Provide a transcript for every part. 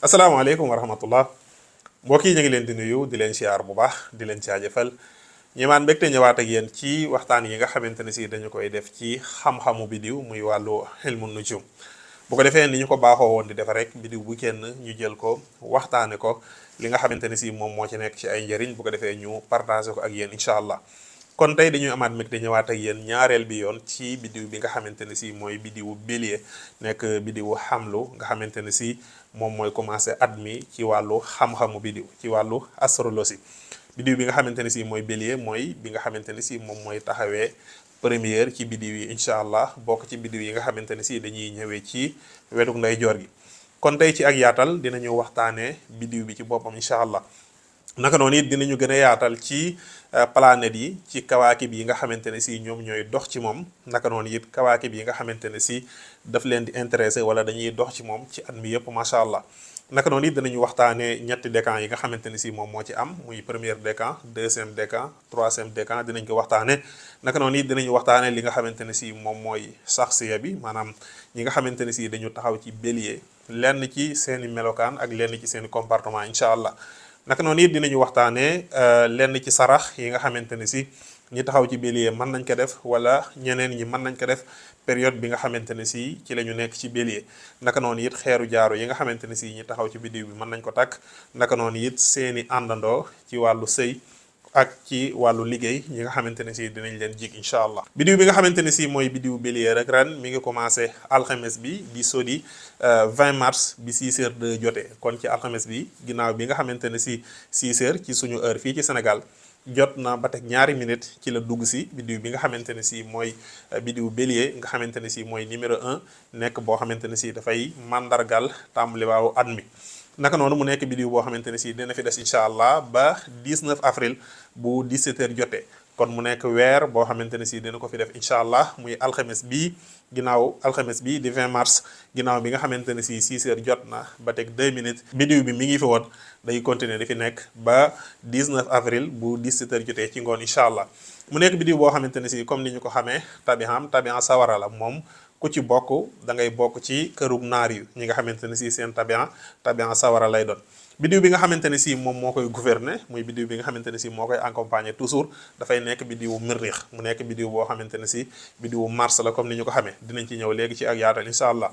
asalaamaaleykum wa rahmatullah mbokk yi ñu ngi leen di nuyu di leen siyaar bu baax di leen jaajëfal ñëwaat mbégte ñëwaat ak yéen ci waxtaan yi nga xamante ne si dañu koy def ci xam-xamu bidiw muy wàllu ilmu nujum bu ko defee ni ñu ko baaxoo woon di defe rek bidiw bu kenn ñu jël ko waxtaane ko li nga xamante ne si moom moo ci nekk ci ay njëriñ bu ko defee ñu partagé ko ak yéen incha allah. kon tey dañuy amaat mbégte ñëwaat ak yéen ñaareel bi yoon ci bidiw bi nga xamante ne si mooy bidiwu bélier nekk bidiwu xamlu nga xamante ne si moom mooy commencé at mi ci wàllu xam-xamu bidiw ci wàllu astrologie. bidiw bi nga xamante ne si mooy bélier mooy bi nga xamante ne si moom mooy taxawee première ci bidiw yi incha allah bokk ci bidiw yi nga xamante ne si dañuy ñëwee ci wetu ndeyjoor gi. kon tey ci ak yaatal dinañu waxtaanee bidiw bi ci boppam incha allah. naka noonu it dinañu gën a yaatal ci planètes yi ci kawaakib yi nga xamante ne si ñoom ñooy dox ci moom naka noonu it kawaakib yi nga xamante ne si daf leen di intéressé wala dañuy dox ci moom ci at mi yëpp macha allah. naka noonu it dinañu waxtaanee ñetti décan yi nga xamante ne si moom moo ci am muy premier décan deuxième décan troisième décan dinañ ko waxtaanee. naka noonu it dinañu waxtaanee li nga xamante ne si moom mooy saxsiya bi maanaam ñi nga xamante ne si dañu taxaw ci bélier lenn ci seeni melokaan ak lenn ci seeni comportement incha allah. naka noonu it dinañu waxtaanee lenn ci sarax yi nga xamante ne si ñi taxaw ci bélier mën nañ ko def wala ñeneen ñi mën nañ ko def période bi nga xamante ne si ci la ñu nekk ci bélier. naka noonu it xeeru jaaro yi nga xamante ne si ñi taxaw ci bidiw bi mën nañ ko takk naka noonu it seeni àndandoo ci wàllu sëy ak ci wàllu liggéey ñi nga xamante ne si dinañ leen jig incha allah. bidiw bi nga xamante ne si mooy bidiw bélier rek ren mi ngi commencé alxames bi di sodi 20 mars bi 6 heures de jotee kon ci alxames bi ginnaaw bi nga xamante ne si 6 heures ci suñu heure fii ci Sénégal jot na ba teg ñaari minutes ci la dugg si bidiw bi nga xamante ne si mooy bidiw bélier nga xamante ne si mooy numéro 1 nekk boo xamante ne si dafay mandargal tàmbali waawu at mi. naka noonu mu nekk bidiw boo xamante ne si dina fi des incha allah ba 19 avril bu 17 heures jotee kon mu nekk weer boo xamante ne si dina ko fi def incha allah muy alxames bii ginnaaw alxames bi di 20 mars ginnaaw bi nga xamante ne si 6 heures jot na ba teg 2 minutes bidiw bi mi ngi fi woon day continuer di fi nekk ba 19 avril bu 17 heures jotee ci ngoon incha allah. mu nekk bidiw boo xamante ne si comme ni ñu ko xamee tabian sawara la moom ku ci bokk da ngay bokk ci kërug naar yu ñi nga xamante ne si seen tabian sawara lay doon. bidiw bi nga xamante ne si moom moo koy gouverner muy bidiw bi nga xamante ne si moo koy accompagner toujours dafay nekk bidiwu mirrix mu nekk bidiw boo xamante ne si bidiwu mars la comme ni ñu ko xamee dinañ ci ñëw léegi ci ak yaatal incha allah.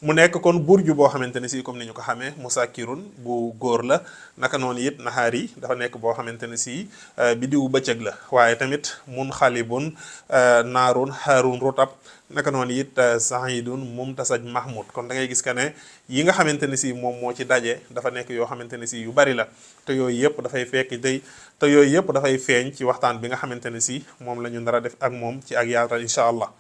mu nekk kon burju boo xamante ne si comme ni ñu ko xamee musakirun bu góor la naka noonu it naxaar yi dafa nekk boo xamante ne si bidiwu bëccëg la waaye tamit mun xalibun naarun haarun rotab naka noonu it sahidun mumtasaj mahmud kon da ngay gis que ne yi nga xamante ne si moom moo ci daje dafa nekk yoo xamante ne si yu bari la te yooyu yëpp dafay fekk day te yooyu yëpp dafay feeñ ci waxtaan bi nga xamante ne si moom la ñu nar a def ak moom ci ak yaatal incha allah.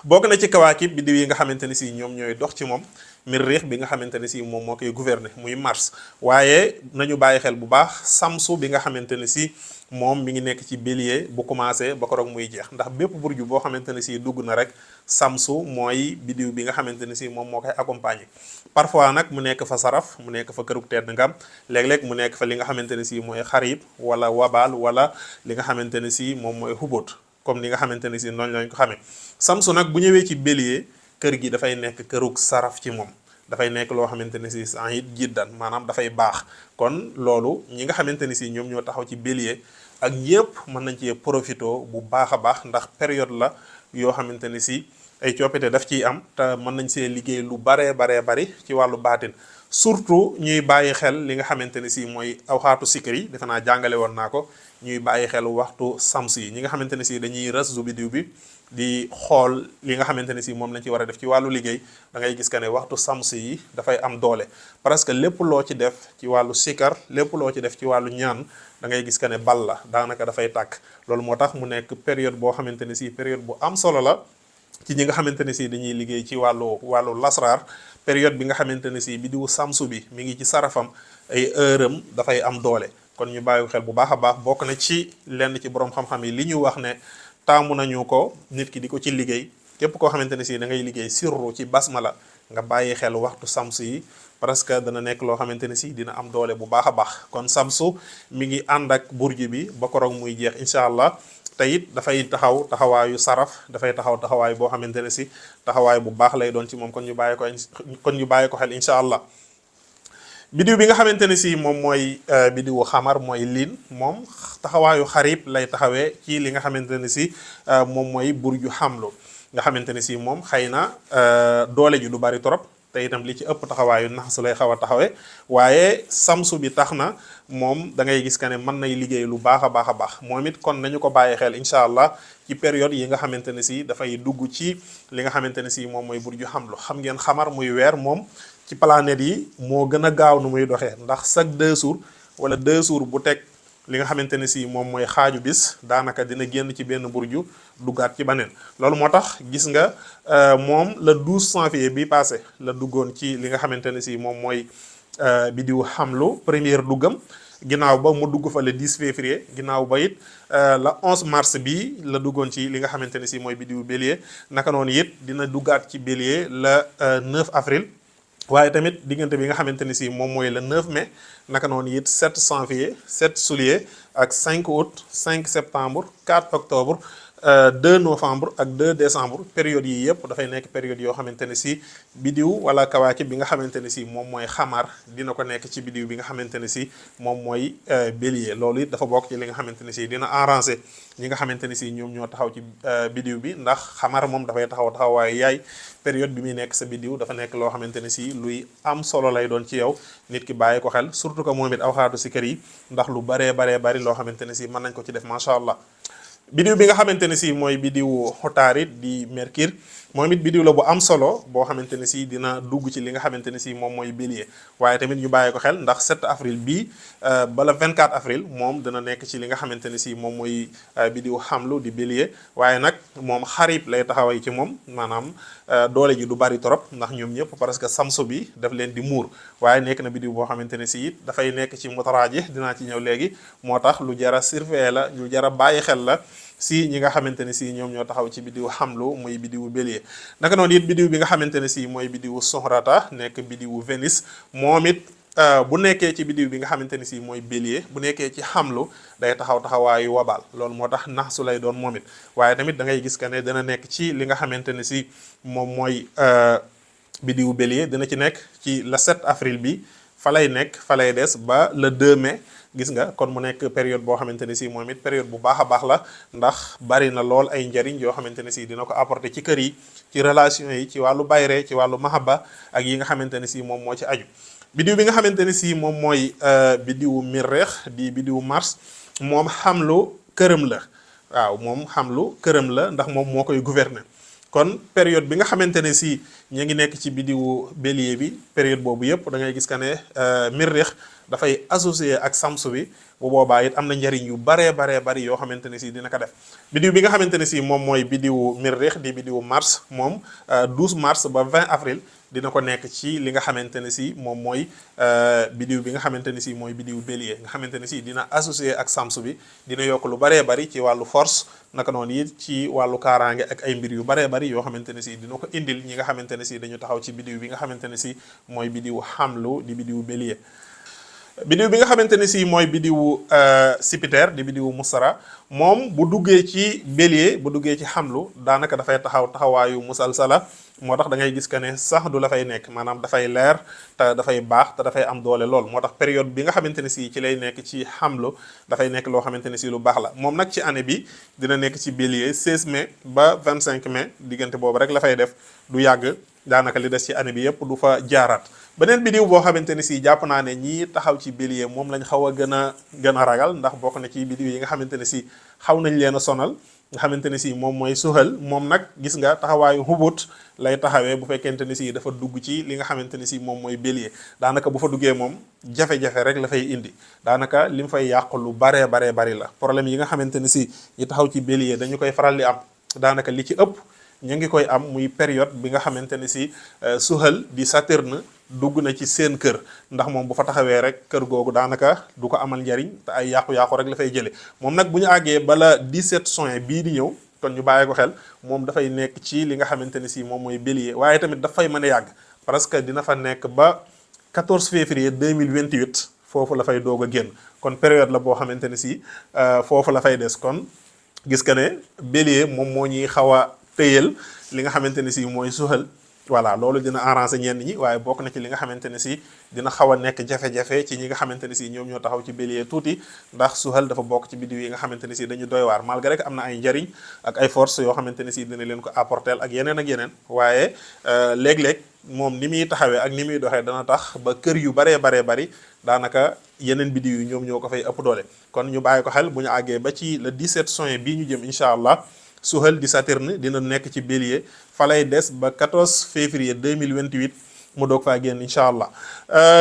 bokk na ci kawaakib bidiw yi nga xamante ne si ñoom ñooy dox ci moom mirriix bi nga xamante ne si moom moo koy gouverner muy mars waaye nañu bàyyi xel bu baax samsu bi nga xamante ne si moom mi ngi nekk ci bélier bu commencé ba koroog muy jeex ndax bépp burju boo xamante ne si dugg na rek samsu mooy bidiw bi nga xamante ne si moom moo koy accompagner. parfois nag mu nekk fa saraf mu nekk fa kërug tedd ngam léeg-léeg mu nekk fa li nga xamante ne si mooy xarib wala wabal wala li nga xamante ne si moom mooy xubóot comme ni nga xamante ne si noonu lañ ko xamee. samsu nag bu ñëwee ci bélier kër gi dafay nekk kërug saraf ci moom dafay nekk loo xamante ne si it jiddan maanaam dafay baax kon loolu ñi nga xamante ne si ñoom ñoo taxaw ci bélier ak ñëpp mën nañ cee profito bu baax a baax ndax période la yoo xamante ne si ay coppite daf ciy am te mën nañ see liggéey lu baree bari ci wàllu baatin surtout ñuy bàyyi xel li nga xamante ne si mooy awxaatu sikr yi defe naa jàngale woon naa ko ñuy bàyyi xel waxtu sams yi ñi nga xamante ne si dañuy rësu bidiw bi di xool li nga xamante ne si moom lañ ci war a def ci wàllu liggéey da ngay gis que ne waxtu sams yi dafay am doole parce que lépp loo ci def ci wàllu sikar lépp loo ci def ci wàllu ñaan da ngay gis que ne bal la daanaka dafay tàkk loolu moo tax mu nekk période boo xamante ne si période bu am solo la ci ñi nga xamante ne si dañuy liggéey ci wàllu lasraar période bi nga xamante ne si bidiwu samsu bi mi ngi ci sarafam ay heure am dafay am doole kon ñu bàyyi xel bu baax a baax bokk na ci lenn ci borom xam-xam yi li ñu wax ne taamu nañu ko nit ki di ko ci liggéey képp koo xamante ne si da ngay liggéey sirru ci basmala nga bàyyi xel waxtu samsu yi parce que dana nekk loo xamante ne si dina am doole bu baax a baax kon samsu mi ngi ànd ak burju bi ba koroog muy jeex incha allah te it dafay taxaw taxawaayu saraf dafay taxaw taxawaay boo xamante ne si taxawaay bu baax lay doon ci moom kon ñu bàyyi ko xel incha allah bidiw bi nga xamante ne si moom mooy bidiwu xamar mooy liin moom taxawaayu xarib lay taxawee ci li nga xamante ne si moom mooy burju xamlu nga xamante ne si moom xëy na doole ji du bari trop te itam li ci ëpp taxawaayu naxas lay xaw a taxawee waaye samsu bi tax na moom da ngay gis que ne mën nay liggéey lu baax a baax a baax moom it kon nañu ko bàyyi xel incha allah ci période yi nga xamante ne si dafay dugg ci li nga xamante ne si moom mooy burju xamlu xam ngeen xamar muy weer moom ci planètes yi moo gën a gaaw nu muy doxee ndax chaque 2 jours wala 2 jours bu teg li nga xamante ne si moom mooy xaaju bis daanaka dina génn ci benn burju duggaat ci baneen loolu moo tax gis nga moom le 12 janvier bi passé la duggoon ci li nga xamante ne si moom mooy bidiwu xamlu première duggam ginnaaw ba mu dugg fa le 10 février ginnaaw ba it la 11 mars bi la duggoon ci li nga xamante ne si mooy bidiwu bélier naka noonu it dina duggaat ci bélier le 9 avril waaye tamit diggante bi nga xamante ni si moom mooy le 9 mai naka noonu it 7 janvier 7 juillet ak 5 août 5 septembre 4 octobre 2 novembre ak 2 décembre période yi yëpp dafay nekk période yoo xamante ne si bidiw wala kawaakib bi nga xamante ne si moom mooy xamar dina ko nekk ci bidiw bi nga xamante ne si moom mooy bélier loolu it dafa bokk ci li nga xamante ne si dina arranger ñi nga xamante ne si ñoom ñoo taxaw ci bidiw bi ndax xamar moom dafay taxaw waaye yaay période bi muy nekk sa bidiw dafa nekk loo xamante ne si luy am solo lay doon ci yow nit ki bàyyi ko xel surtout que moom it aw xaatu si kër yi ndax lu baree bari loo xamante ne si mën nañ ko ci def macha allah. bidiw bi nga xamante ne si mooy bidiwu xotaarit di mercure moom it bidiw la bu am solo boo xamante ne si dina dugg ci li nga xamante ne si moom mooy bélier waaye tamit ñu bàyyi ko xel ndax 7 avril bii bala 24 avril moom dina nekk ci li nga xamante ne si moom mooy bidiwu xamlu di bélier waaye nag moom xarib lay taxaway ci moom maanaam doole ji du bari trop ndax ñoom ñëpp parce que samsu bi daf leen di muur waaye nekk na bidiw boo xamante ne si it dafay nekk ci mutaraaji dinaa ci ñëw léegi moo tax lu jara surveiller la lu jara bàyyi xel la si ñi nga xamante ne si ñoom ñoo taxaw ci bidiwu xamlu muy bidiwu bélier naka noonu it bidiw bi nga xamante ne si mooy bidiwu soxrata nekk bidiwu Vénus moom it bu nekkee ci bidiw bi nga xamante ne si mooy bélier bu nekkee ci xamlu day taxawaayu wabaal loolu moo tax nax su lay doon moom it waaye tamit da ngay gis que ne dana nekk ci li nga xamante ne si moom mooy bidiwu bélier dina ci nekk ci le 7 avril bi fa lay nekk fa lay des ba le 2 mai gis nga kon mu nekk période boo xamante ne si moom it période bu baax a baax la ndax bari na lool ay njariñ yoo xamante ne si dina ko apporter ci kër yi ci relation yi ci wàllu bayre ci wàllu mahaba ak yi nga xamante ne si moom moo ci aju bidiw bi nga xamante ne si moom mooy bidiwu mirreex di bidiwu mars moom xamlu këram la waaw moom xamlu këram la ndax moom moo koy gouverner kon période bi nga xamante ne si ñu ngi nekk ci bidiwu bélier bi période boobu yëpp da ngay gis que ne mirreex dafay associé ak samsu bi bu boobaa it am na njariñ yu bari yoo xamante ne si dina ko def bidiw bi nga xamante ne si moom mooy bidiwu mirreex di bidiwu mars moom 12 mars ba 20 avril dina ko nekk ci li nga xamante ne si moom mooy bidiw bi nga xamante ne si mooy bidiwu bélier nga xamante ne si dina associé ak samsu bi dina yokk lu bari ci wàllu force naka noonu it ci wàllu kaaraange ak ay mbir yu bari yoo xamante ne si dina ko indil ñi nga xamante ne si dañu taxaw ci bidiw bi nga xamante ne si mooy bidiwu xamlu di bidiwu bélier bidiw bi nga xamante ne si mooy bidiwu Jupiter di bidiwu Mustara moom bu duggee ci bélier bu duggee ci xamlu daanaka dafay taxawaayu musalsala moo tax da ngay gis que ne sax du la fay nekk maanaam dafay leer te dafay baax te dafay am doole lool moo tax période bi nga xamante ne si ci lay nekk ci xamlu dafay nekk loo xamante ne si lu baax la moom nag ci année bi dina nekk ci bélier 16 mai ba 25 mai diggante boobu rek la fay def du yàgg daanaka li des ci année bi yëpp du fa jaaraat beneen bidiw boo xamante ne si jàpp naa ne ñii taxaw ci bélier moom lañ xaw a gën a ragal ndax bokk na ci bidiw yi nga xamante ne si xaw nañ leen a sonal nga xamante ne si moom mooy suxal moom nag gis nga taxawaayu xubut lay taxawee bu fekkente ne si dafa dugg ci li nga xamante ne si moom mooy bélier daanaka bu fa duggee moom jafe-jafe rek la fay indi daanaka li mu fay yàq lu bari la problème yi nga xamante ne si ñi taxaw ci bélier dañu koy faral di am daanaka li ci ëpp ñu ngi koy am muy période bi nga xamante ne si suxal di Saturne dugg na ci seen kër ndax moom bu fa taxawee rek kër googu daanaka du ko amal njariñ te ay yàqu-yàqu rek la fay jëlee moom nag bu ñu àggee bala 17 juin bii di ñëw kon ñu bàyyi ko xel moom dafay nekk ci li nga xamante ne si moom mooy bélier waaye tamit dafay mën a yàgg parce que dina fa nekk ba 14 février 2028 foofu la fay doog a génn kon période la boo xamante ne si foofu la fay des kon gis nga ne bélier moom moo ñuy xaw a tëyal li nga xamante ne si mooy suxal voilà loolu dina arranger ñenn ñi waaye bokk na ci li nga xamante ne si dina xaw a nekk jafe-jafe ci ñi nga xamante ne si ñoom ñoo taxaw ci bélier tuuti ndax Suhal dafa bokk ci biddiw yi nga xamante ne si dañu doy waar malgré que am na ay njariñ ak ay force yoo xamante ne si dina leen ko apporter ak yeneen waaye léeg-léeg moom ni muy taxawee ak ni muy doxee dana tax ba kër yu baree bari daanaka yeneen biddiw yi ñoom ñoo ko fay ëpp doole kon ñu bàyyi ko xel bu ñu àggee ba ci le 17 juin bii ñu jëm incha allah Suhal di Saturne dina nekk ci bélier fa lay des ba 14 février 2028 mu doog faa génn incha allah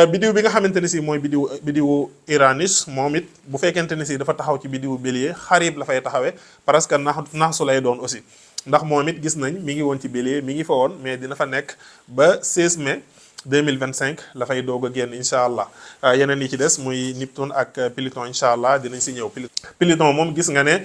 biddiw bi nga xamante ne si mooy biddiwu Uranus moom it bu fekkente ne si dafa taxaw ci biddiwu bélier xarib la fay taxawee parce que naxsu lay doon aussi ndax moom it gis nañ mi ngi woon ci bélier mi ngi fa woon mais dina fa nekk ba 16 mai 2025 la fay doog a génn incha allah yeneen yi ci des muy Neptune ak Pluton incha allah dinañ si ñëw. Pluton moom gis nga ne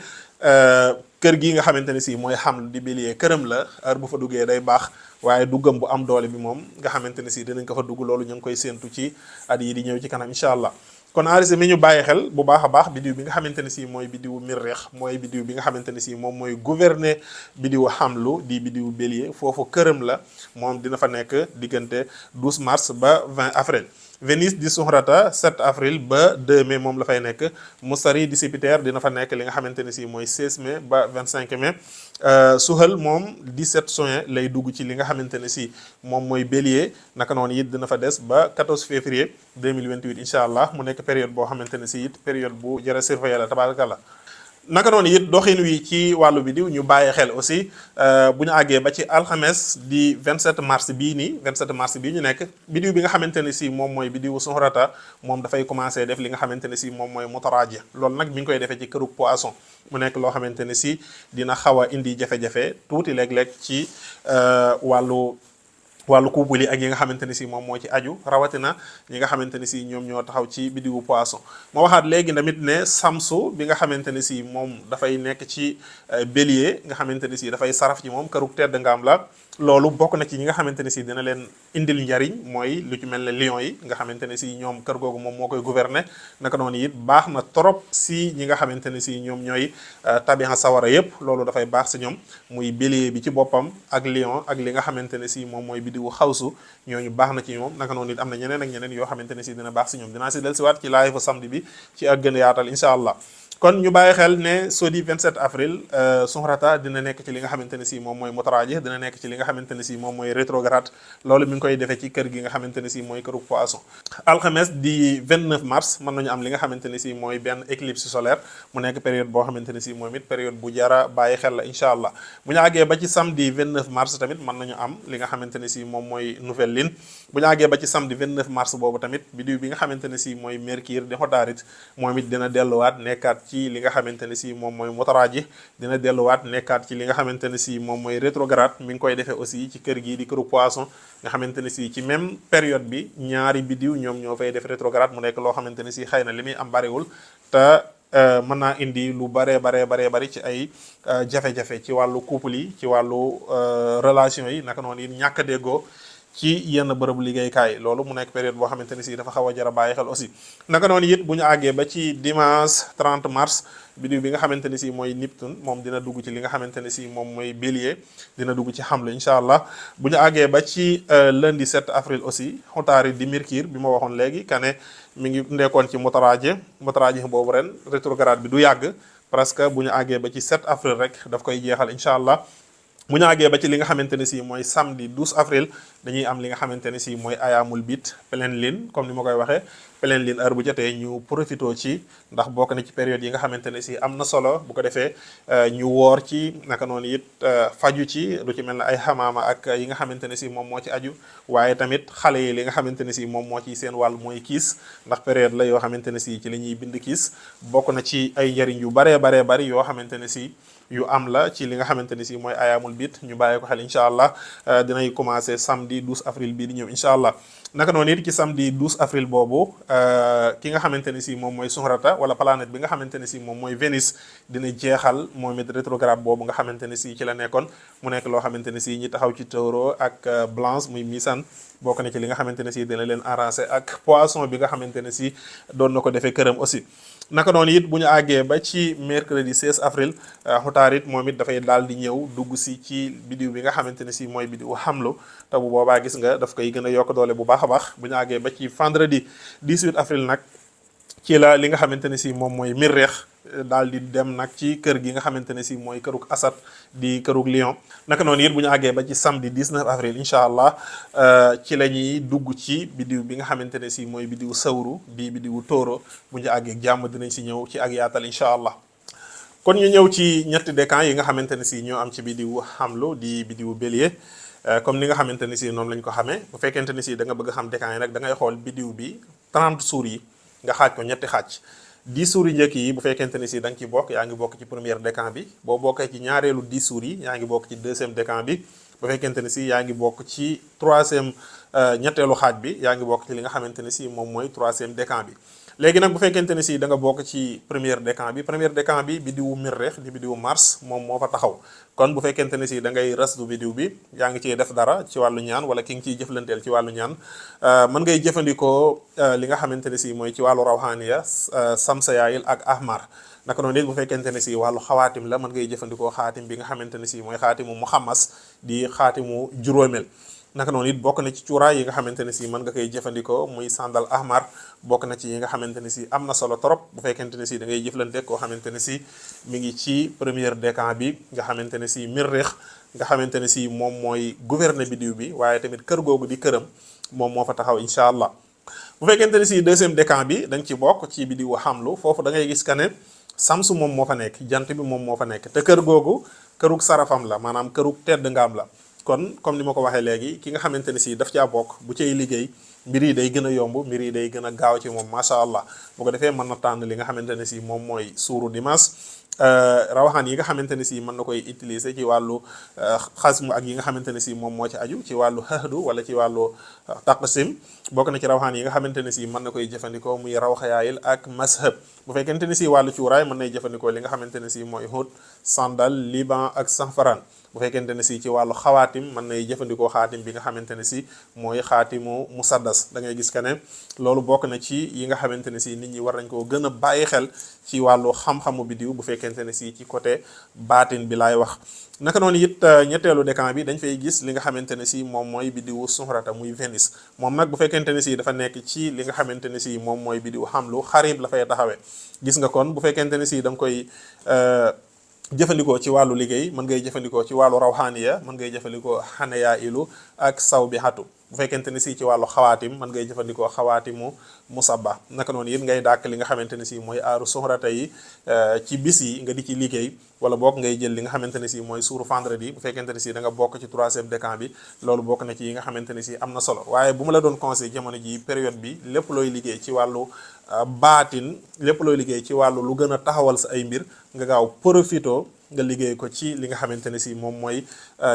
kër gi nga xamante ne si mooy xam di bélier këram la heure bu fa duggee day baax waaye duggam bu am doole bi moom nga xamante ne si dinañ ko fa dugg loolu ñu ngi koy séentu ci at yi di ñëw ci kanam incha allah. kon en résumé ñu bàyyi xel bu baax a baax biddiw bi nga xamante ne si mooy biddiwu Miriix mooy biddiw bi nga xamante ne si moom mooy gouverner biddiwu xamlu di biddiwu bélier foofu këram la moom dina fa nekk diggante 12 mars ba 20 avril. Vénus di Suhrata 7 avril ba 2 mai moom la fay nekk Mustari di Jupiter dina fa nekk li nga xamante ne si mooy 16 mai ba 25 mai Suhal moom 17 juin lay dugg ci li nga xamante ne si moom mooy bélier naka noonu it dina fa des ba 14 février 2028 incha allah mu nekk période boo xamante ne si it période bu jara surveiller la tabarakallah naka noonu it doxin wi ci wàllu biddiw ñu bàyyi xel aussi bu ñu àggee ba ci alxames di 27 mars bii nii 27 mars bii ñu nekk biddiw bi nga xamante ne si moom mooy biddiwu Suhrata moom dafay commencé def li nga xamante ne si moom mooy mutaraaji loolu nag mi ngi koy defee ci këru poisson mu nekk loo xamante ne si dina xaw a indi jafe-jafe tuuti léeg-léeg ci wàllu couple yi ak yi nga xamante ne si moom moo ci aju rawatina ñi nga xamante ne si ñoom ñoo taxaw ci biddiwu poisson moo waxaat léegi tamit ne samsu bi nga xamante ne si moom dafay nekk ci bélier nga xamante ne si dafay saraf ci moom këruk tedd nga am la loolu bokk na ci ñi nga xamante ne si dina leen indil njariñ mooy lu ci mel ne lion yi nga xamante ne si ñoom kër googu moom moo koy gouverner naka noonu it baax na trop si ñi nga xamante ne si ñoom ñooy tabixa sawara yépp loolu dafay baax si ñoom muy bélier bi ci boppam ak lion ak li nga xamante ne si moom mooy biddiwu xawsu ñooñu baax na ci ñoom naka noonu it am na ñeneen ak ñeneen yoo xamante ne si dina baax si ñoom dinaa si dellusiwaat ci live samedi bi ci ak gën a yaatal incha allah kon ñu bàyyi xel ne sodi 27 avril Suhrata dina nekk ci li nga xamante ne si moom mooy mutaraaji dina nekk ci li nga xamante ne si moom mooy rétrograde loolu mi ngi koy defee ci kër gi nga xamante ne si mooy këru poisson alxames di 29 mars mën nañu am li nga xamante ne si mooy benn éclipse solaire mu nekk période boo xamante ne si moom it période bu jara bàyyi xel la incha allah bu ñu àggee ba ci samedi 29 mars tamit mën nañu am li nga xamante ne si moom mooy nouvelle lune bu ñu àggee ba ci samedi 29 mars boobu tamit biddiw bi nga xamante ne si mooy Mercure di Xotaarit moom it dina delluwaat nekkaat ci li nga xamante ne si moom mooy mutaraaji dina delluwaat nekkaat ci li nga xamante ne si moom mooy rétrograde mi ngi koy defee aussi ci kër gii di këru poisson nga xamante ne si ci même période bi ñaari biddiw ñoom ñoo fay def rétrograde mu nekk loo xamante ne si xëy na li muy am bariwul te mën naa indi lu bari ci ay jafe-jafe ci wàllu couple yi ci wàllu relation yi naka noonu it ñàkk a déggoo ci yenn bërëbu liggéeykaay loolu mu nekk période boo xamante ne si dafa xaw a jar a bàyyi xel aussi naka noonu it bu ñu àggee ba ci dimanche 30 mars biddiw bi nga xamante ne si mooy Neptune moom dina dugg ci li nga xamante ne si moom mooy bélier dina dugg ci xamle incha allah bu ñu àggee ba ci lundi 7 avril aussi Xutaari di Mercure bi ma waxoon léegi kane mi ngi nekkoon ci mutaraaje boobu ren rétrograde bi du yàgg presque bu ñu àggee ba ci 7 avril rek daf koy jeexal incha allah bu ñu àggee ba ci li nga xamante ne si mooy samedi 12 avril dañuy am li nga xamante ne si mooy ayaamul bit pleine lune comme ni ma koy waxee pleine lune heure bu jotee ñu profito ci ndax bokk na ci période yi nga xamante ne si am na solo bu ko defee ñu woor ci naka noonu it faju ci lu ci mel ne ay xamaama ak yi nga xamante ne si moom moo ci aju waaye tamit xale yi li nga xamante ne si moom moo ci seen wàll mooy kiis ndax période la yoo xamante ne si ci la ñuy bind kiis bokk na ci ay njariñ yu bari yoo xamante ne si yu am la ci li nga xamante ne si mooy ayaamul bit ñu bàyyi ko xel incha allah dinay commencé samedi 12 avril bii di ñëw incha allah naka noonu it ci samedi 12 avril boobu ki nga xamante ne si moom mooy Suhrata wala planète bi nga xamante ne si moom mooy Vénus dina jeexal moom it rétrograde boobu nga xamante ne si ci la nekkoon mu nekk loo xamante ne si ñi taxaw ci Taureau ak Balance muy Misaan bokk na ci li nga xamante ne si dina leen arranger ak poisson bi nga xamante ne si doon na ko defee këram aussi. naka noonu it bu ñu àggee ba ci mercredi 16 avril xutaarit moom it dafay daal di ñëw dugg si ci bidiw bi nga xamante ne si mooy bidiw xamlu te bu boobaa gis nga daf koy gën a yokk doole bu baax a baax. bu ñu àggee ba ci vendredi 18 avril nag ci la li nga xamante ne si moom mooy Mirreex daal di dem nag ci kër gi nga xamante ne si mooy kërug Asad di kërug Lion. naka noonu it bu ñu àggee ba ci samedi 19 avril incha allah ci la ñuy dugg ci bidiw bi nga xamante ne si mooy bidiw sawru di bidiwu tóoro. bu ñu àggee jàmm dinañ si ñëw ci ak yaatal incha allah. kon ñu ñëw ci ñetti décan yi nga xamante ne si ñoo am ci bidiwu xamlu di bidiwu bélier. comme ni nga xamante ne si noonu lañ ko xamee bu fekkente ne si da nga bëgg xam décan yi nag da ngay xool bidiw bi 30 jours yi nga xaaj ko ñetti xaaj. 10 jours yi njëkk yi bu fekkente ne si da nga ci bokk yaa ngi bokk ci première décan bi. boo bokkee ci ñaareelu 10 jours yi yaa ngi bokk ci deuxième décan bi. bu fekkente ne si yaa ngi bokk ci troisième ñetteelu xaaj bi yaa ngi bokk ci li nga xamante ne si moom mooy troisième décan bi. léegi nag bu fekkente ne si da nga bokk ci première décan bi bidiwu Mirreex di bidiwu Mars moom moo fa taxaw. kon bu fekkente ne si da ngay rasdu bidiw bi yaa ngi ciy def dara ci wàllu ñaan wala ki ngi ciy jëflanteel ci wàllu ñaan mën ngay jëfandikoo li nga xamante ne si mooy ci wàllu rawxaaniya samsayaayil ak ahmar. naka noonu it bu fekkente ne si wàllu xawaatim la mën ngay jëfandikoo xaatim bi nga xamante ne si mooy xaatimu muhammas di xaatimu juróomeel. naka noonu it bokk na ci cuuraay yi nga xamante ne si mën nga koy jëfandikoo muy sandal ahmar bokk na ci yi nga xamante ne si am na solo trop bu fekkente ne si da ngay jëflante koo xamante ne si mi ngi ci première décan bi nga xamante ne si Mirreex nga xamante ne si moom mooy gouverner bidiw bi waaye tamit kër googu di këram moom moo fa taxaw incha allah. bu fekkente ne si deuxième décan bi da nga ci bokk ci bidiwu xamlu foofu da ngay gis que ne samsu moom moo fa nekk jant bi moom moo fa nekk te kër googu kërug sarafam la maanaam kërug tedd ngaam la. kon comme ni ma ko waxee léegi ki nga xamante ne si daf caa bokk bu cay liggéey mbir yi day gën a yomb mbir yi day gën a gaaw ci moom macha allah bu ko defee mën na tànn li nga xamante ne si moom mooy suuru dimanche. rawaxaan yi nga xamante ne si mën na koy utiliser ci wàllu xasmu ak yi nga xamante ne si moom moo ci aju ci wàllu xahdu wala ci wàllu taqsim bokk na ci rawaxaan yi nga xamante ne si mën na koy jëfandikoo muy rawxayaayil ak mashab. bu fekkente ne si wàllu cuuraay mën nay jëfandikoo li nga xamante ne si mooy hut sandal liban ak safaran. bu fekkente ne si ci wàllu xawaatim mën nay jëfandikoo xaatim bi nga xamante ne si mooy xaatimu musaddas. da ngay gis que ne loolu bokk na ci yi nga xamante ne si nit ñi war nañ koo gën a bàyyi xel ci wàllu xam-xamu bidiw bu fekkente ne si ci côté baatin bi laay wax. naka noonu it ñetteelu décan bi dañ fay gis li nga xamante ne si moom mooy bidiwu suxrata muy Vénus moom nag bu fekkente ne si dafa nekk ci li nga xamante ne si moom mooy bidiwu xamlu xarib la fay taxawee. gis nga kon bu fekkente ne si da nga koy jëfandikoo ci wàllu liggéey mën ngay jëfandikoo ci wàllu rawxaaniya mën ngay jëfandikoo xaneyaa ilu ak saw bi xatu. bu fekkente ne si ci wàllu xawaatim mën ngay jëfandikoo xawaatimu musabba. naka noonu it ngay dàkk li nga xamante ne si mooy aaru suxrata yi ci bis yi nga di ci liggéey wala bokk ngay jël li nga xamante ne si mooy suuru vendredi bu fekkente ne si da nga bokk ci troisième décan bi loolu bokk na ci yi nga xamante ne si am na solo. waaye bu ma la doon conseil jamono ji période bi lépp looy liggéey ci wàllu baatin lépp looy liggéey ci wàllu lu gën a taxawal sa ay mbir nga gaaw profito nga liggéey ko ci li nga xamante ne si moom mooy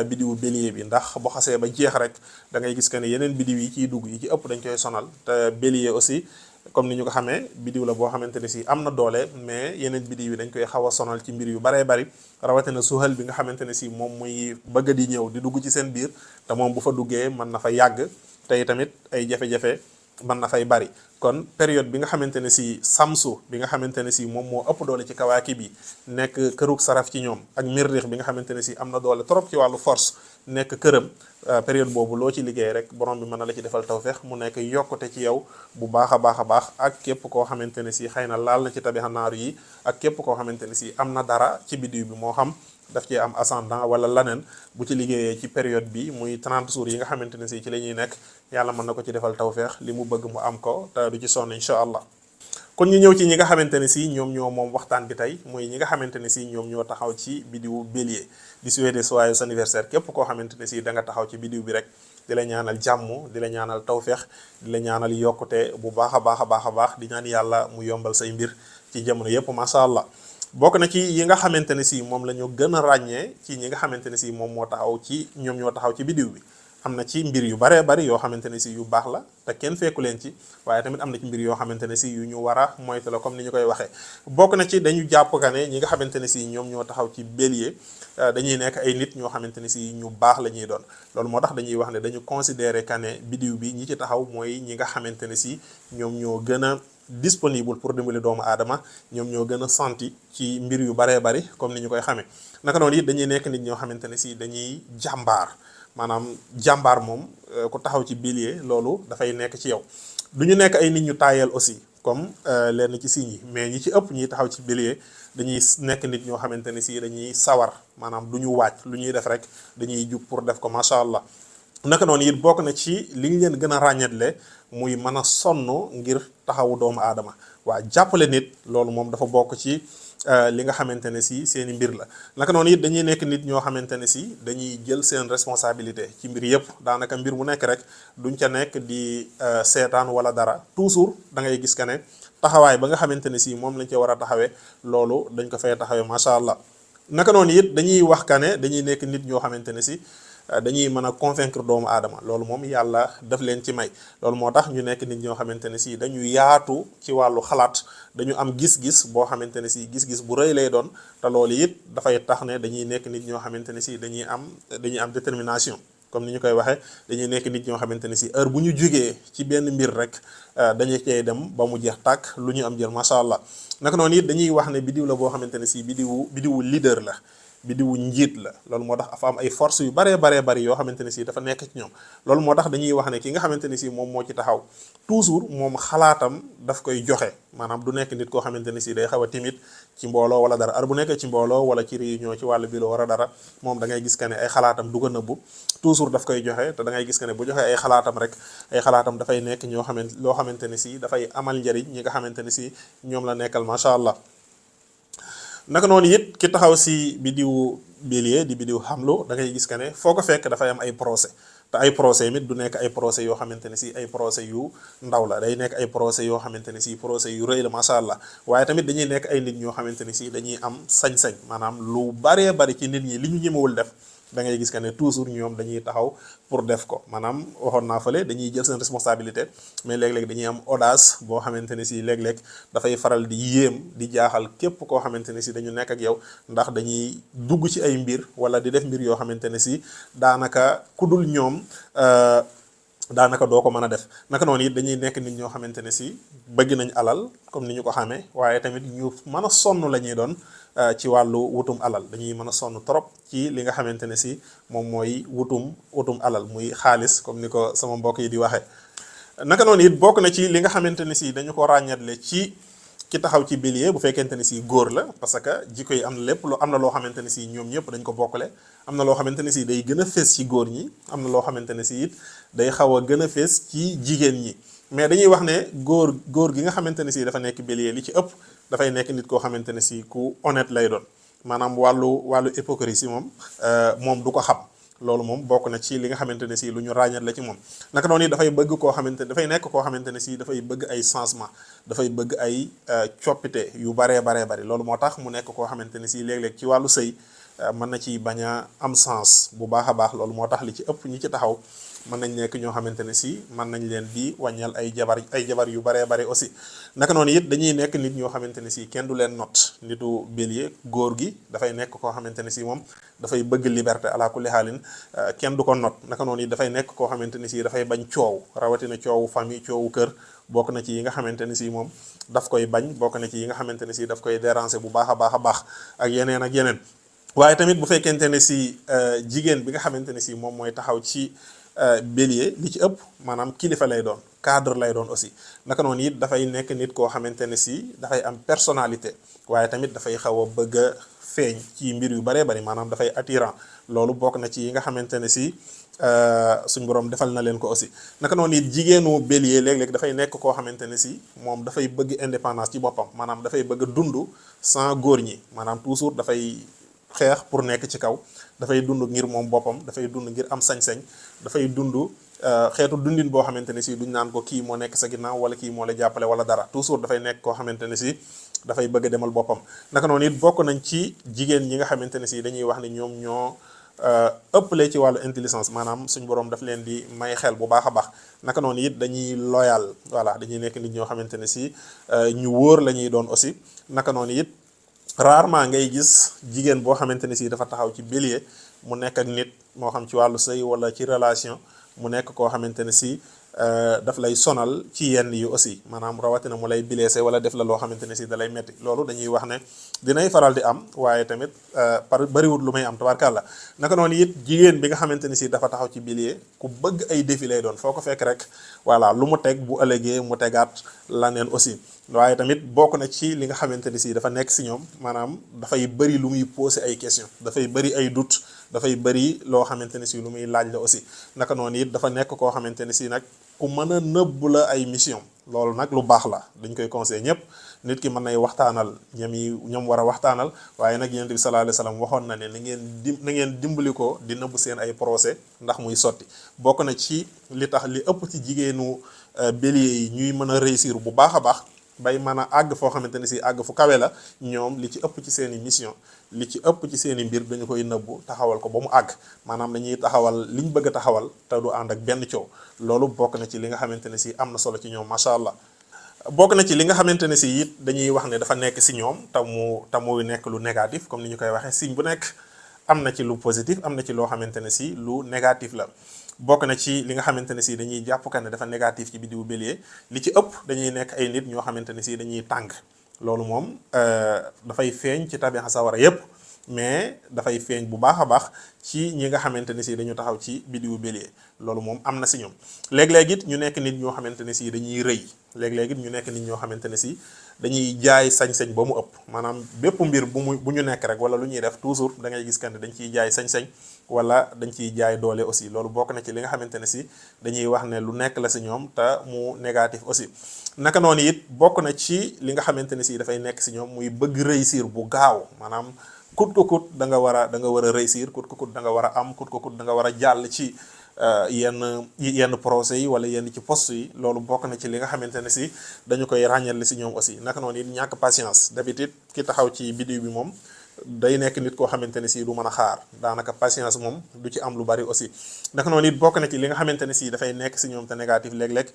bidiwu bélier bi. ndax boo xasee ba jeex rek da ngay gis que ne yeneen bidiw yi ciy dugg yi ci ëpp dañ koy sonal te bélier aussi comme ni ñu ko xamee bidiw la boo xamante ne si am na doole mais yeneen bidiw yi dañ koy xaw a sonal ci mbir yu baree bari rawatina suhal bi nga xamante ne si moom muy bëgg di ñëw di dugg ci seen biir te moom bu fa duggee mën na fa yàgg tey tamit ay jafe-jafe mën na fay bari. kon période bi nga xamante ne si samsu bi nga xamante ne si moom moo ëpp doole ci kawaakib bi nekk kërug saraf ci ñoom ak Mirreex bi nga xamante ne si am na doole trop ci wàllu force nekk këram période boobu loo ci liggéey rek borom bi mën na la ci defal tawfeex mu nekk yokkute ci yow bu baax a baax a baax ak képp koo xamante ne si xëy na laal na ci tabixa naaru yi ak képp koo xamante ne si am na dara ci bidiw bi moo xam daf ci am ascendant wala laneen bu ci liggéeyee ci période bi muy 30 jours yi nga xamante ne si ci la ñuy nekk yàlla mën na ko ci defal tawfeex li mu bëgg mu am ko te du ci sonn incha allah. kon ñu ñëw ci ñi nga xamante ne si ñoom ñoo moom waxtaan bi tey muy ñi nga xamante ne si ñoom ñoo taxaw ci bidiwu bélier di souhaiter joyeux anniversaire képp koo xamante ne si da nga taxaw ci bidiw bi rek di la ñaanal jàmm di la ñaanal tawfeex di la ñaanal yokkute bu baax a baax a baax a baax di ñaan yàlla mu yombal say mbir ci jamono yépp macha allah. bokk na ci yi nga xamante ne si moom la ñu gën a ràññee ci ñi nga xamante ne si moom moo taxaw ci ñoom ñoo taxaw ci bidiw bi am na ci mbir yu baree bari yoo xamante ne si yu baax la te kenn fekku leen ci, waaye tamit am na ci mbir yoo xamante ne si yu ñu war a moytu la comme ni ñu koy waxee. bokk na ci dañu jàpp ka ne ñi nga xamante ne si ñoom ñoo taxaw ci bélier dañuy nekk ay nit ñoo xamante ne si ñu baax la ñuy doon. loolu moo tax dañuy wax ne dañu considérer que ne bidiw bi ñi ci taxaw mooy ñi nga xamante ne si ñoom ñoo gën a disponible pour dimbali doomu aadama, ñoom ñoo gën a senti ci mbir yu baree bari comme ni ñu koy xamee. naka noonu it dañuy nekk nit ñoo xamante ne si dañuy jàmbaar, maanaam jàmbaar moom ku taxaw ci bélier loolu dafay nekk ci yow. du ñu nekk ay nit ñu taayal aussi comme lenn ci signes yi, mais ñi ci ëpp ñiy taxaw ci bélier dañuy nekk nit ñoo xamante ne si dañuy sawar, maanaam du ñu wàcc lu ñuy def rek dañuy jug pour def ko macha allah. naka noonu it bokk na ci li ñu leen gën a ràññetle muy mën a sonn ngir taxawu doomu aadama. waa jàppale nit loolu moom dafa bokk ci li nga xamante ne si seeni mbir la. naka noonu it dañuy nekk nit ñoo xamante ne si dañuy jël seen responsabilité ci mbir yëpp, daanaka mbir mu nekk rek duñ ca nekk di seetaan wala dara. toujours da ngay gis que ne taxawaay ba nga xamante ne si moom lañ ci war a taxawee loolu dañ ko fay taxawee macha allah. naka noonu it dañuy wax que ne dañuy nekk nit ñoo xamante ne si dañuy mën a convaincre doomu aadama, loolu moom yàlla daf leen ci may. loolu moo tax ñu nekk nit ñoo xamante ne si dañu yaatu ci wàllu xalaat, dañu am gis-gis boo xamante ne si gis-gis bu rëy lay doon. te loolu it dafay tax ne dañuy nekk nit ñoo xamante ne si dañuy am détermination comme ni ñu koy waxee. dañuy nekk nit ñoo xamante ne si heure bu ñu jógee ci benn mbir rek dañu cay dem ba mu jeex tàkk, lu ñu am jël macha allah. naka noonu it dañuy wax ne bidiw la boo xamante ne si bidiwu leader la, bidiwu njiit la. loolu moo tax dafa am ay force yu baree bari yoo xamante ne si dafa nekk ci ñoom. loolu moo tax dañuy wax ne ki nga xamante ne si moom moo ci taxaw toujours moom xalaatam daf koy joxe, maanaam du nekk nit koo xamante ne si day xaw a timide ci mbooloo wala dara. ar bu nekkee ci mbooloo wala ci réunion ci wàllu bureau wala dara, moom da ngay gis que ne ay xalaatam du ko nëbbu, toujours daf koy joxe. te da ngay gis que ne bu joxe ay xalaatam rek ay xalaatam dafay nekk loo xamante ne si dafay amal njariñ ñi nga xamante ne si ñoom la nekkal macha allah. naka noonu it ki taxaw si bidiwu bélier di bidiw xamlu da ngay gis que ne foo ko fekk dafay am ay procès. te ay procès mit du nekk ay procès yoo xamante ne si ay procès yu ndaw la, day nekk ay procès yoo xamante ne si procès yu rëy la macha allah. waaye tamit dañuy nekk ay nit ñoo xamante ne si dañuy am sañ-sañ, maanaam lu baree bari ci nit ñi li ñu ñemewul def da ngay gis que ne toujours ñoom dañuy taxaw pour def ko. maanaam waxoon naa fële dañuy jël seen responsabilité, mais léeg-léeg dañuy am audace boo xamante ne si léeg-léeg dafay faral di yéem di jaaxal képp koo xamante ne si dañu nekk ak yow, ndax dañuy dugg ci ay mbir wala di def mbir yoo xamante ne si daanaka ku dul ñoom daanaka doo ko mën a def. naka noonu it dañuy nekk nit ñoo xamante ne si bëgg nañ alal comme ni ñu ko xamee, waaye tamit ñu mën a sonn la ñuy doon ci wàllu wutum alal. dañuy mën a sonn trop ci li nga xamante ne si moom mooy wutum alal muy xaalis comme ni ko sama mbokk yi di waxee. naka noonu it bokk na ci li nga xamante ne si dañu ko ràññatle ci ki taxaw ci bélier bu fekkente ne si góor la, parce que jikko yi am na lépp am na loo xamante ne si ñoom ñëpp dañ ko bokkale. am na loo xamante ne si day gën a fees ci góor ñi, am na loo xamante ne si it day xaw a gën a fees ci jigéen ñi. mais dañuy wax ne góor gi nga xamante ne si dafa nekk bélier li ci ëpp dafay nekk nit koo xamante ne si ku honnête lay doon, maanaam wàllu hypocrisie moom du ko xam. loolu moom bokk na ci li nga xamante ne si lu ñu ràññat la ci moom. naka noonu dafay bëgg koo xamante dafay nekk koo xamante ne si dafay bëgg ay changement, dafay bëgg ay coppite yu baree bari. loolu moo tax mu nekk koo xamante ne si léeg-léeg ci wàllu sëy mën na ci bañ a am sens bu baax a baax. loolu moo tax li ci ëpp ñi ci taxaw mën nañ nekk ñoo xamante ne si mën nañ leen di wàññal ay jabar yu baree bari aussi. naka noonu it dañuy nekk nit ñoo xamante ne si kenn du leen not. nitu bélier góor gi dafay nekk koo xamante ne si moom dafay bëgg liberté ala kulli xaalin, kenn du ko not. naka noonu it dafay nekk koo xamante ne si dafay bañ coow, rawatina coowu famille coowu kër bokk na ci yi nga xamante ne si moom daf koy bañ, bokk na ci yi nga xamante ne si daf koy déranger bu baax a baax ak yeneen ak yeneen. waaye tamit bu fekkente ne si jigéen bi nga xamante ne si moom mooy taxaw ci bélier li ci ëpp maanaam kilifa lay doon, cadre lay doon aussi. naka noonu it dafay nekk nit koo xamante ne si dafay am personnalité, waaye tamit dafay xaw a bëgg a feeñ ci mbir yu baree bari, maanaam dafay attirant. loolu bokk na ci yi nga xamante ne si suñ borom defal na leen ko aussi. naka noonu it jigéenu bélier léeg-léeg dafay nekk koo xamante ne si moom dafay bëgg indépendance ci boppam, maanaam dafay bëgg a dund sans góor ñi, maanaam toujours dafay xeex pour nekk ci kaw, dafay dund ngir moom boppam, dafay dund ngir am sañ-sañ, dafay dund xeetu dundin boo xamante ne si duñ naan ko kii moo nekk sa ginnaaw wala kii moo la jàppale wala dara. toujours dafay nekk koo xamante ne si dafay bëgg a demal boppam. naka noonu it bokk nañ ci jigéen ñi nga xamante ne si dañuy wax ne ñoom ñoo ëppale ci wàllu intelligence, maanaam suñu borom daf leen di may xel bu baax a baax. naka noonu it dañuy loyal, voilà dañuy nekk nit ñoo xamante ne si ñu wóor la ñuy doon aussi. naka noonu it rarement ngay gis jigéen boo xamante ne si dafa taxaw ci bélier mu nekk ak nit moo xam ci wàllu sëy wala ci relation, mu nekk koo xamante ne si daf lay sonal ci yenn yi aussi, maanaam rawatina mu lay blessé wala def la loo xamante ne si da lay metti. loolu dañuy wax ne dinay faral di am, waaye tamit par bariwul lu may am tabarkàlla. naka noonu it jigéen bi nga xamante ne si dafa taxaw ci bélier ku bëgg ay défi lay doon, foo ko fekk rek voilà lu mu teg bu ëllëgee mu tegaat laneen aussi. waaye tamit bokk na ci li nga xamante ne si dafa nekk si ñoom, maanaam dafay bëri lu muy posé ay question, dafay bëri ay doute, dafay bëri loo xamante ne si lu muy laaj la aussi. naka noonu it dafa nekk koo xamante ne si nag ku mën a nëbb la ay mission. loolu nag lu baax la, dañ koy conseillé ñëpp. nit ki mën nay waxtaanal ñam war a waxtaanal, waaye nag yonent bi sallallahu alayhi wasallam waxoon na ne na ngeen dimbali ko di nëbb seen ay procès ndax muy sotti. bokk na ci li tax li ëpp ci jigéenu bélier yi ñuy mën a réussir bu baax a baax bay mën a àgg foo xamante ne si àgg fu kawe la, ñoom li ci ëpp ci seen i mission, li ci ëpp ci seen i mbir dañu koy nëbbu taxawal ko ba mu àgg. maanaam dañuy taxawal liñ bëgg a taxawal te du ànd ak benn coow. loolu bokk na ci li nga xamante ne si am na solo ci ñoom macha allah. bokk na ci li nga xamante ne si it dañuy wax ne dafa nekk si ñoom te mu nekk lu négatif, comme ni ñu koy waxee signe bu nekk am na ci lu positif, am na ci loo xamante ne si lu négatif la. bokk na ci li nga xamante ne si dañuy jàpp ka ne dafa négatif ci biddiwu bélier, li ci ëpp dañuy nekk ay nit ñoo xamante ne si dañuy tàng. loolu moom dafay feeñ ci tabixa sawara yépp, mais dafay feeñ bu baax a baax ci ñi nga xamante ne si dañu taxaw ci biddiwu bélier. loolu moom am na si ñoom. léeg-léeg it ñu nekk nit ñoo xamante ne si dañuy rëy, léeg-léeg it ñu nekk nit ñoo xamante ne si dañuy jaay sañ-sañ ba mu ëpp. maanaam bépp mbir bu ñu nekk rek wala lu ñuy def toujours da ngay gis que ne dañ ciy jaay sañ-sañ wala dañ ciy jaay doole aussi. loolu bokk na ci li nga xamante ne si dañuy wax ne lu nekk la si ñoom te mu négatif aussi. naka noonu it bokk na ci li nga xamante ne si dafay nekk si ñoom muy bëgg réussir bu gaaw, maanaam kut ko kut da nga war a réussir, kut ko kut da nga war a am, kut ko kut da nga war a jàll ci yenn procès yi wala yenn ci poste yi. loolu bokk na ci li nga xamante ne si dañu koy ràññale si ñoom aussi. naka noonu it ñàkk patience, d'habitude ki taxaw ci biddiw bi moom day nekk nit koo xamante ne si du mën a xaar, daanaka patience moom du ci am lu bari aussi. naka noonu it bokk na ci li nga xamante ne si dafay nekk si ñoom te négatif, léeg-léeg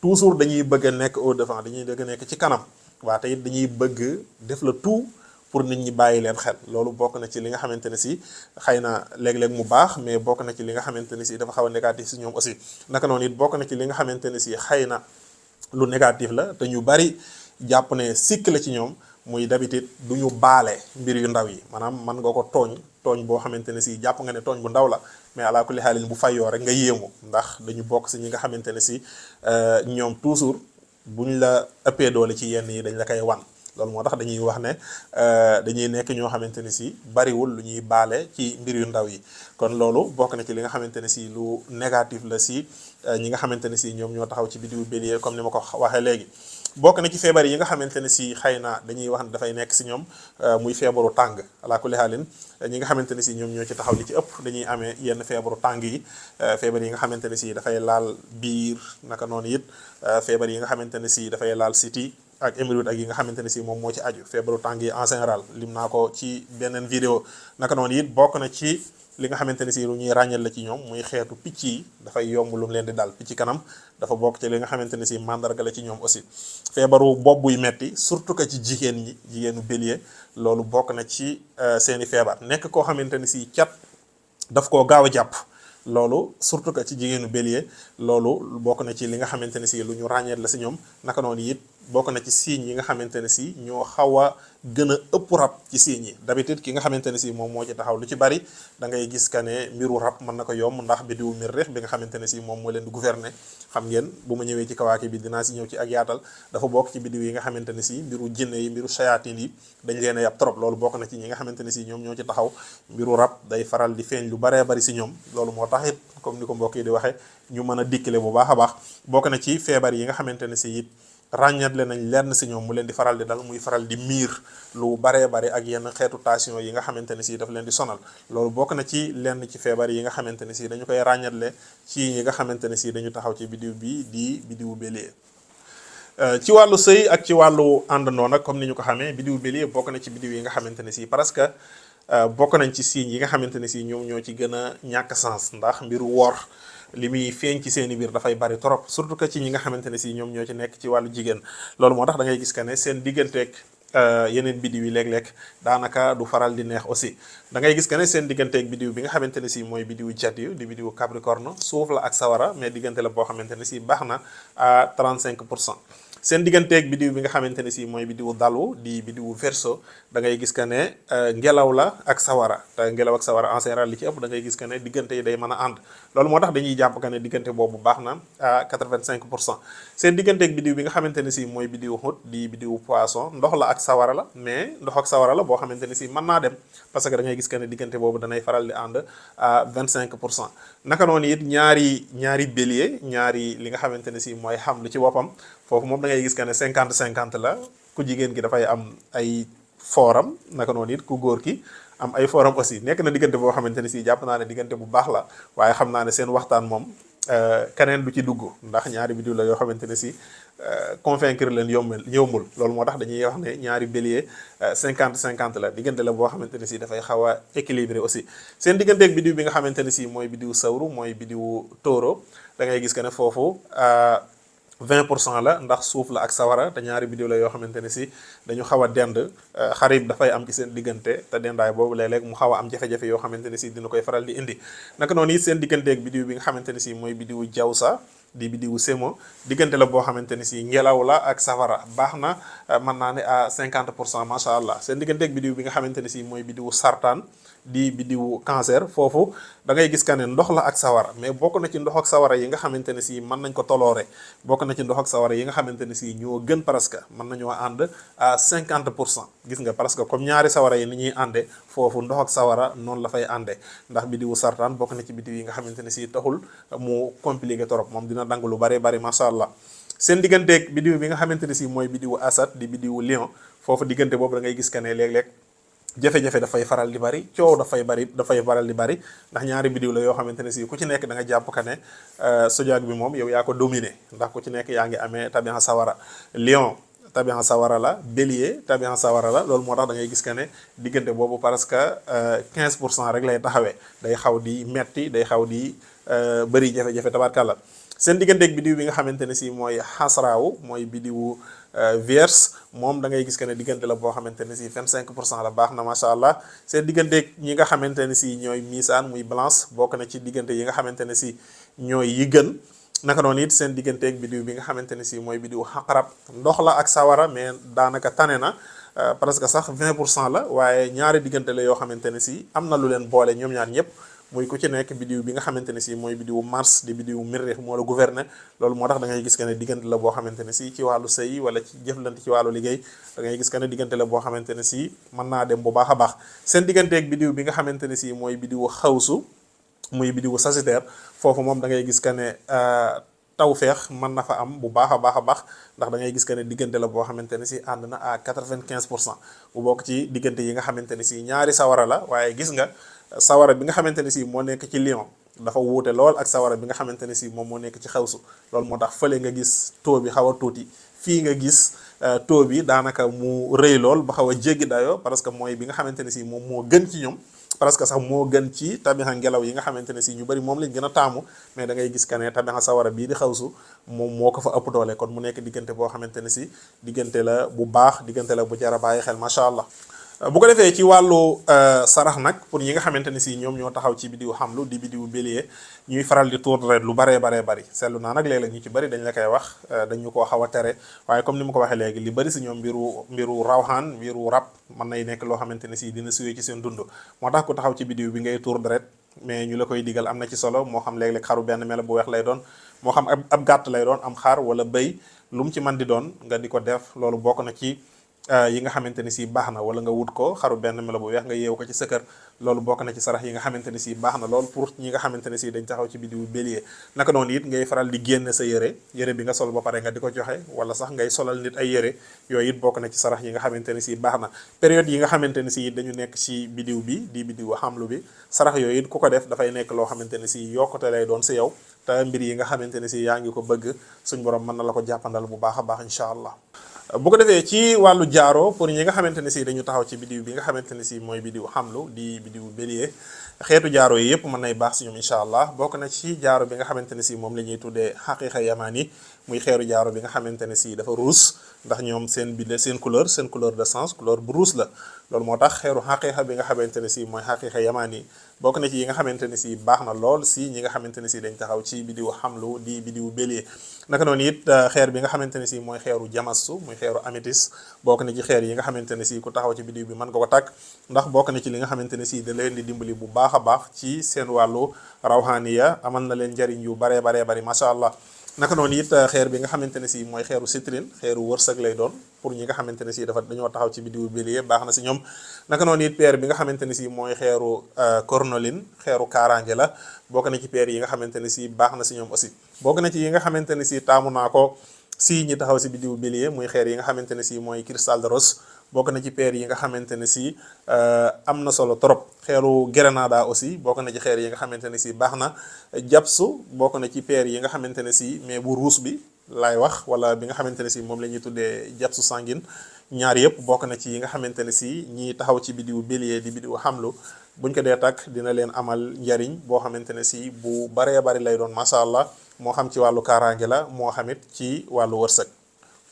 toujours dañuy bëgg a nekk au devant, dañuy bëgg a nekk ci kanam. waa te it dañuy bëgg def la tout pour nit ñi bàyyi leen xel. loolu bokk na ci li nga xamante ne si xëy na léeg-léeg mu baax, mais bokk na ci li nga xamante ne si dafa xaw a négatif si ñoom aussi. naka noonu it bokk na ci li nga xamante ne si xëy na lu négatif la te ñu bari jàpp ne sikk la ci ñoom, muy d'habitude du ñu baale mbir yu ndaw yi. maanaam mën nga ko tooñ boo xamante ne si jàpp nga ne tooñ bu ndaw la, mais ala kulli xaalin bu fayoo rek nga yéemu, ndax dañu bokk si ñi nga xamante ne si ñoom toujours buñ la ëppee doole ci yenn yi dañ la koy wan. loolu moo tax dañuy wax ne dañuy nekk ñoo xamante ne si bariwul lu ñuy baale ci mbir yu ndaw yi. kon loolu bokk na ci li nga xamante ne si lu négatif la si ñi nga xamante ne si ñoom ñoo taxaw ci biddiwu bélier, comme ni ma ko waxee léegi. bokk na ci feebar yi nga xamante ne si xëy na dañuy wax ne dafay nekk si ñoom muy feebaru tàng. ala kulli haalin ñi nga xamante ne si ñoom ñoo ci taxaw li ci ëpp dañuy amee yenn feebaru tàng yi, feebar yi nga xamante ne si dafay laal biir. naka noonu it feebar yi nga xamante ne si dafay laal siti ak hémorroïde ak yi nga xamante ne si moom moo ci aju. feebaru tàng yi en général lim naa ko ci beneen vidéo. naka noonu it bokk na ci li nga xamante ne si lu ñuy ràññal la ci ñoom muy xeetu picc yi, dafay yomb lu mu leen di dal. picc kanam dafa bokk ci li nga xamante ne si mandarga la ci ñoom aussi. feebaru bopp buy metti surtout que ci jigéenu bélier, loolu bokk na ci seeni feebar. nekk koo xamante ne si cat daf koo gaaw a jàpp, loolu surtout que ci jigéenu bélier, loolu bokk na ci li nga xamante ne si lu ñu ràññeet la si ñoom. naka noonu it bokk na ci signes yi nga xamante ne si ñoo xaw a gën a ëpp rab ci signes yi. d'habitude ki nga xamante ne si moom moo ci taxaw lu ci bari da ngay gis que ne mbiru rab mën na ko yomb, ndax biddiwu Miriix bi nga xamante ne si moom moo leen di gouverner. xam ngeen bu ma ñëwee ci kawaaki bi dinaa si ñëw ci ak yaatal, dafa bokk ci biddiw yi nga xamante ne si mbiru jinne yi, mbiru shayatin yi dañ leen a yab trop. loolu bokk na ci ñi nga xamante ne si ñoom ñoo ci taxaw, mbiru rab day faral di feeñ lu baree bari si ñoom. loolu moo tax it comme ni ko mbokk yi di waxee ñu mën a dikkale bu baax a baax. bokk na ci feebar yi nga xamante ne si it ràññatle nañ lenn si ñoom mu leen di faral di dal, muy faral di miir lu baree bari ak yenn xeetu tension yi nga xamante ne si daf leen di sonal. loolu bokk na ci lenn ci feebar yi nga xamante ne si dañu koy ràññatle ci ñi nga xamante ne si dañu taxaw ci biddiw bi di biddiwu bélier. ci wàllu sëy ak ci wàllu àndandoo nag comme ni ñu ko xamee biddiwu bélier bokk na ci biddiw yi nga xamante ne si parce que bokk nañ ci signes yi nga xamante ne si ñoom ñoo ci gën a ñàkk sens, ndax mbiru woor li muy feeñ ci seeni biir dafay bari trop, surtout que ci ñi nga xamante ne si ñoom ñoo ci nekk ci wàllu jigéen. loolu moo tax da ngay gis que ne seen digganteeg yeneen bidiw yi léeg-léeg daanaka du faral di neex aussi. da ngay gis que ne seen digganteeg bidiw bi nga xamante ne si mooy bidiwu Jadyu di bidiwu Capricorne suuf la ak sawara, mais diggante la boo xamante ne si baax na à 35%. seen digganteeg bidiw bi nga xamante ne si mooy bidiwu Dalu di bidiwu Verseau, da ngay gis que ne ngelaw la ak sawara, te ngelaw ak sawara en général li ci ëpp da ngay gis que ne diggante yi day mën a ànd. loolu moo tax dañuy jàpp que ne diggante boobu baax na à 85%. seen digganteeg bidiw bi nga xamante ne si mooy bidiwu Hut di bidiwu Poisson, ndox la ak sawara la, mais ndox ak sawara la boo xamante ne si mën naa dem, parce que da ngay gis que ne diggante boobu danay faral di ànd à 25%. naka noonu it ñaari bélier, ñaari li nga xamante ne si mooy xam lu ci boppam, foofu moom da ngay gis que ne 50-50 la, ku jigéen gi dafay am ay fooram, naka noonu it ku góor ki am ay fooram aussi. nekk na diggante boo xamante ne si jàpp naa ne diggante bu baax la, waaye xam naa ne seen waxtaan moom keneen du ci dugg, ndax ñaari bidiw la yoo xamante ne si convaincre leen yombul. loolu moo tax dañuy wax ne ñaari bélier 50-50 la, diggante la boo xamante ne si dafay xaw a équilibré aussi. seen digganteeg bidiw bi nga xamante ne si mooy bidiw Sawru mooy bidiw Taureau, da ngay gis que ne foofu 20% la, ndax suuf la ak sawara, te ñaari bidiw la yoo xamante ne si dañu xaw a dend. xarib dafay am ci seen diggante, te dendaay boobu léeg-léeg mu xaw a am jafe-jafe yoo xamante ne si dina koy faral di indi. naka noonu it seen digganteeg bidiw bi nga xamante ne si mooy bidiwu Jawsa di bidiwu Semo, diggante la boo xamante ne si ngelaw la ak safara, baax na mën naa ne à 50%, macha allah. seen digganteeg bidiw bi nga xamante ne si mooy bidiwu Sartaan di bidiwu Cancer, foofu da ngay gis que ne ndox la ak sawara, mais bokk na ci ndox ak sawara yi nga xamante ne si mën nañ ko toloore, bokk na ci ndox ak sawara yi nga xamante ne si ñoo gën, presque mën nañoo ànd à 50%. gis nga presque comme ñaari sawara yi ni ñuy ànde, foofu ndox ak sawara noonu la fay ànde, ndax bidiwu Sartaan bokk na ci bidiw yi nga xamante ne si taxul mu compliqué trop, moom dina dang lu bare bari, macha allah. seen digganteeg bidiw bi nga xamante ne si mooy bidiwu Asad di bidiwu Lion, foofu diggante boobu da ngay gis que ne léeg-léeg jafe-jafe dafay faral di bari, coow dafay faral di bari, ndax ñaari bidiw la yoo xamante ne si ku ci nekk da nga jàpp que ne zodiaque bi moom yow yaa ko dominé, ndax ku ci nekk yaa ngi amee tabian sawara. Lion tabian sawara la, Bélier tabian sawara la, loolu moo tax da ngay gis que ne diggante boobu presque 15% rek lay taxawee, day xaw di metti, day xaw di bëri jafe-jafe tabarkàlla. seen digganteeg bidiw bi nga xamante ne si mooy Xasraawu mooy bidiwu Vierge, moom da ngay gis que ne diggante la boo xamante ne si 25% la, baax na macha allah. seen digganteeg ñi nga xamante ne si ñooy Misaan muy Balance, bokk na ci diggante yi nga xamante ne si ñooy yi gën. naka noonu it seen digganteeg bidiw bi nga xamante ne si mooy bidiw Xaqarab, ndox la ak sawara, mais daanaka tane na presque sax 20% la, waaye ñaari diggante la yoo xamante ne si am na lu leen boole ñoom ñaar ñëpp, muy ku ci nekk bidiw bi nga xamante ne si mooy bidiwu Mars di bidiwu Miriix moo la gouverner. loolu moo tax da ngay gis que ne diggante la boo xamante ne si ci wàllu sëy wala ci jëflante ci wàllu liggéey, da ngay gis que ne diggante la boo xamante ne si mën naa dem bu baax a baax. seen digganteeg bidiw bi nga xamante ne si mooy bidiwu Xawsu muy bidiwu Sagittaire, foofu moom da ngay gis que ne tawfeex mën na fa am bu baax a baax, ndax da ngay gis que ne diggante la boo xamante ne si ànd na à 95%, bu bokk ci diggante yi nga xamante ne si ñaari sawara la. waaye gis nga sawara bi nga xamante ne si moo nekk ci Lion dafa wuute lool ak sawara bi nga xamante ne si moom moo nekk ci Xawsu. loolu moo tax fële nga gis taux bi xaw a tuuti, fii nga gis taux bi daanaka mu rëy lool ba xaw a jéggi dayoo, parce que mooy bi nga xamante ne si moom moo gën ci ñoom, presque sax moo gën ci tabixa ngelaw yi nga xamante ne si ñu bari moom lañ gën a taamu. mais da ngay gis que ne tabixa sawara bii di Xawsu moom moo ko fa ëpp doole, kon mu nekk diggante boo xamante ne si diggante la bu baax, diggante la bu jar a bàyyi xel, macha allah. bu ko defee ci wàllu sarax nag, pour ñi nga xamante ne si ñoom ñoo taxaw ci bidiwu Xamlu di bidiwu Bélier, ñuy faral di tuur deret lu baree bari seetlu naa nag léeg-léeg ñu ci bari dañ la koy wax, dañu koo xaw a tere, waaye comme ni ma ko waxee léegi li bari si ñoom mbiru rawxaan, mbiru rab mën nay nekk loo xamante ne si dina suyee ci seen dund. moo tax ku taxaw ci bidiw bi ngay tuur deret, mais ñu la koy digal am na ci solo, moo xam léeg-léeg xaru benn melo bu weex lay doon, moo xam ab gàtt lay doon, am xar wala bëy, lu mu ci mën di doon nga di ko def. loolu bokk na ci yi nga xamante ne si baax na, wala nga wut ko xaru benn melo bu weex nga yeewu ko ci sa kër, loolu bokk na ci sarax yi nga xamante ne si baax na lool pour ñi nga xamante ne si dañ taxaw ci bidiwu Bélier. naka noonu it ngay faral di génne sa yére bi nga sol ba pare nga di ko joxe, wala sax ngay solal nit ay yére, yooyu it bokk na ci sarax yi nga xamante ne si baax na. période yi nga xamante ne si dañu nekk ci bidiw bi di bidiwu Xamlu bi, sarax yooyu it ku ko def dafay nekk loo xamante ne si yokkute lay doon si yow, te mbir yi nga xamante ne si yaa ngi ko bëgg suñ borom mën na la ko jàppandal bu baax a baax incha allah. bu ko defee ci wàllu jaaro pour ñi nga xamante ne si dañu taxaw ci bidiw bi nga xamante ne si mooy bidiw xamlu di bidiw bélier xeetu jaaro yi yëpp mën nay baax si ñoom incha allah bokk na ci jaaro bi nga xamante ne si moom la ñuy tuddee xaqiqa yamani muy xeeru jaaro bi nga xamante ne si dafa ruus ndax ñoom seen bidde seen couleur de sens couleur bu ruus la loolu moo tax xeeru xaqiqa bi nga xamante ne si mooy xaqiqa yamani bokk na ci yi nga xamante ne si baax na lool si ñi nga xamante ne si dañ taxaw ci bidiw xamlu di bidiw bélier naka noonu it xeer bi nga xamante ne si mooy xeeru jamassu muy xeeru améthyste bokk na ci xeer yi nga xamante ne si ku taxaw ci bidiw bi mën nga ko takk ndax bokk na ci li nga xamante ne si da leen di dimbali bu baax a baax ci seen wàllu rawhaniya amal na leen njariñ yu baree bari macha allah naka noonu it xeer bi nga xamante ne si mooy xeeru citrine xeeru wërsëg lay doon pour ñi nga xamante ne si dañoo taxaw ci bidiwu bélier baax na si ñoom naka noonu it peer bi nga xamante ne si mooy xeeru cornoline xeeru kaaraange la bokk na ci peer yi nga xamante ne si baax na si ñoom aussi bokk na ci yi nga xamante ne si taamu naa ko si ñi taxaw si bidiwu bélier muy xeer yi nga xamante ne si mooy cristal de rose bokk na ci peer yi nga xamante ne si am na solo trop xeeru grenada aussi bokk na ci xeer yi nga xamante ne si baax na japsu bokk na ci peer yi nga xamante ne si mais bu ruus bi laay wax wala bi nga xamante ne si moom la ñuy tuddee japsu sanguine ñaar yëpp bokk na ci yi nga xamante ne si ñi taxaw ci bidiwu bélier di bidiwu xamlu buñ ko dee takk dina leen amal njariñ boo xamante ne si bu baree bari lay doon macha allah moo xam ci wàllu kaaraange la moo xamit ci wàllu wërsëg.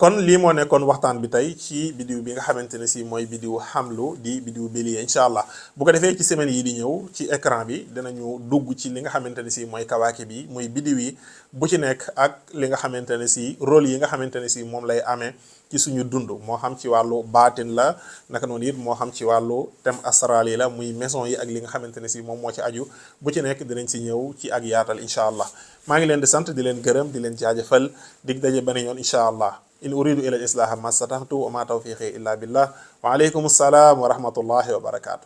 kon lii moo nekkoon waxtaan bi tey ci bidiw bi nga xamante ne si mooy bidiw xamlu di bidiw bélier incha allah bu ko defee ci semaine yi di ñëw ci écran bi dinañu dugg ci li nga xamante ne si mooy kawaaki bi muy bidiw yi bu ci nekk ak li nga xamante ne si rôle yi nga xamante ne si moom lay amee ci suñu dund moo xam ci wàllu baatin la naka noonu it moo xam ci wàllu thème astral yi la muy maison yi ak li nga xamante ne si moom moo ci aju bu ci nekk dinañ si ñëw ci ak yaatal incha allah maa ngi leen di sant di leen gërëm di leen jaajëfal dig daje beneen yoon incha allah in uridu ila al islaha ma stata'tu wa ma tawfiqi illa billah wa alaykum assalaam wa rahmatullahi wa barakatuh